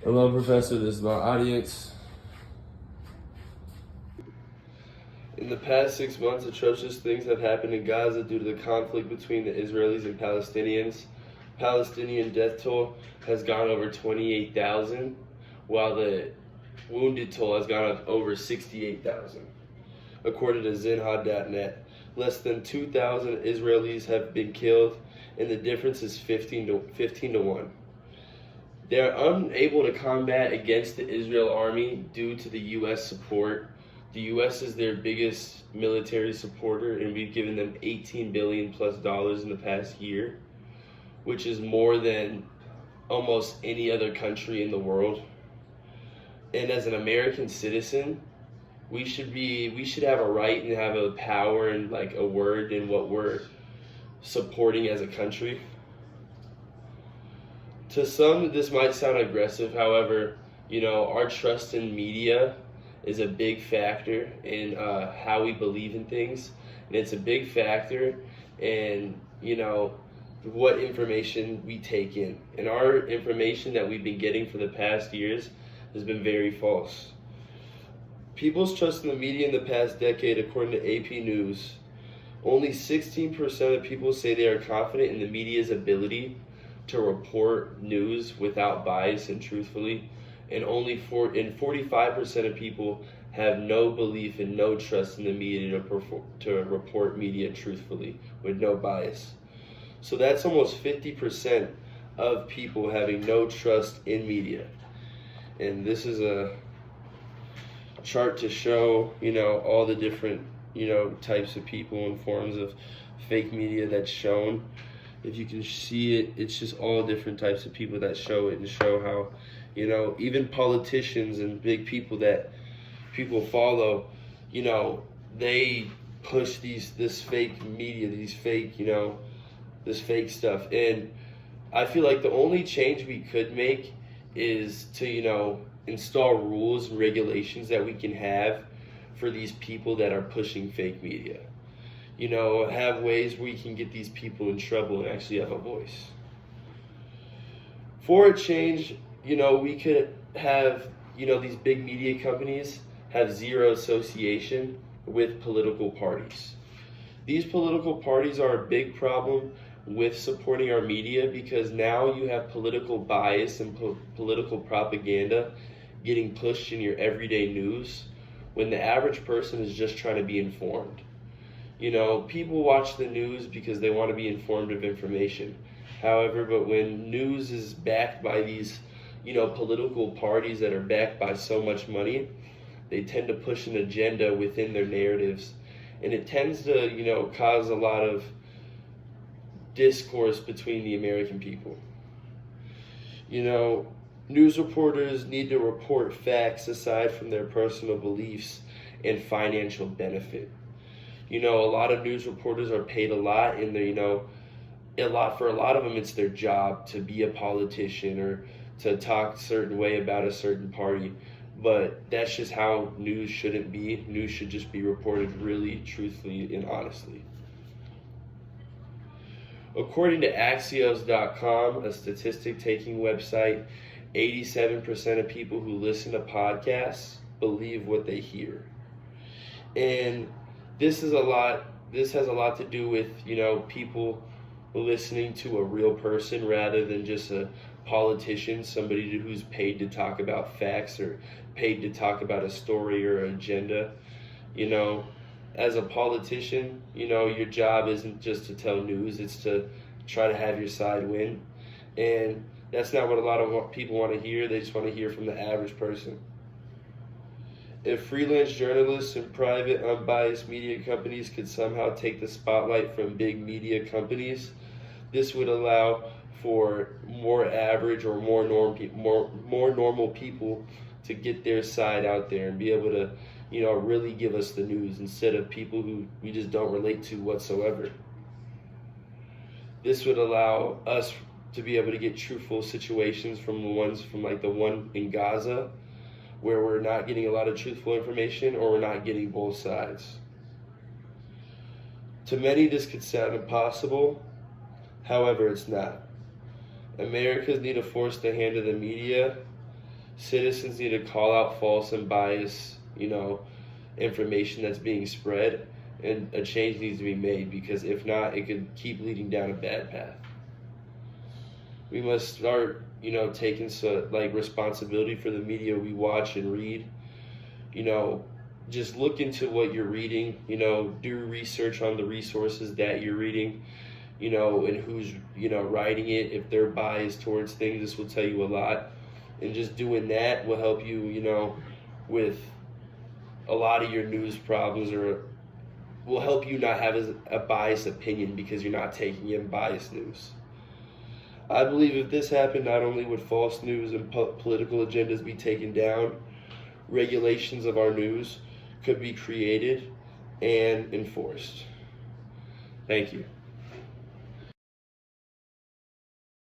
Hello, Professor. This is my audience. In the past 6 months, atrocious things have happened in Gaza due to the conflict between the Israelis and Palestinians. Palestinian death toll has gone over 28,000, while the wounded toll has gone up over 68,000. According to Zinhad.net, less than 2,000 Israelis have been killed, and the difference is 15 to 1. They are unable to combat against the Israel army due to the U.S. support. The U.S. is their biggest military supporter, and we've given them $18 billion plus in the past year, which is more than almost any other country in the world. And as an American citizen, we should have a right and have a power and like a word in what we're supporting as a country. To some, this might sound aggressive. However, our trust in media is a big factor in how we believe in things, and it's a big factor in what information we take in. And our information that we've been getting for the past years has been very false. People's trust in the media in the past decade, according to AP News, only 16% of people say they are confident in the media's ability to report news without bias and truthfully, and 45% of people have no belief and no trust in the media to report media truthfully with no bias. So that's almost 50% of people having no trust in media. And this is a chart to show, all the different, types of people and forms of fake media that's shown. If you can see it, it's just all different types of people that show it and show how, even politicians and big people that people follow, they push this fake media, this fake stuff. And I feel like the only change we could make is to, install rules and regulations that we can have for these people that are pushing fake media. Have ways where we can get these people in trouble and actually have a voice. For a change, we could have, these big media companies have zero association with political parties. These political parties are a big problem with supporting our media because now you have political bias and political propaganda getting pushed in your everyday news when the average person is just trying to be informed. People watch the news because they want to be informed of information. However, but when news is backed by these, political parties that are backed by so much money, they tend to push an agenda within their narratives. And it tends to, cause a lot of discourse between the American people. News reporters need to report facts aside from their personal beliefs and financial benefit. A lot of news reporters are paid a lot, and for a lot of them, it's their job to be a politician or to talk a certain way about a certain party. But that's just how news shouldn't be. News should just be reported really, truthfully, and honestly. According to Axios.com, a statistic-taking website, 87% of people who listen to podcasts believe what they hear. And this has a lot to do with, people listening to a real person rather than just a politician, somebody who's paid to talk about facts or paid to talk about a story or an agenda. As a politician, your job isn't just to tell news, it's to try to have your side win. And that's not what a lot of people want to hear. They just want to hear from the average person. If freelance journalists and private unbiased media companies could somehow take the spotlight from big media companies, this would allow for more average or more normal people to get their side out there and be able to, really give us the news instead of people who we just don't relate to whatsoever. This would allow us to be able to get truthful situations from the one in Gaza, where we're not getting a lot of truthful information or we're not getting both sides. To many, this could sound impossible. However, it's not. Americans need to force the hand of the media Citizens need to call out false and biased, information that's being spread, and a change needs to be made, because if not, it could keep leading down a bad path. We must start, taking responsibility for the media we watch and read. Just look into what you're reading. Do research on the resources that you're reading. And who's writing it. If they're biased towards things, this will tell you a lot. And just doing that will help you, with a lot of your news problems, or will help you not have a biased opinion because you're not taking in biased news. I believe if this happened, not only would false news and political agendas be taken down, regulations of our news could be created and enforced. Thank you.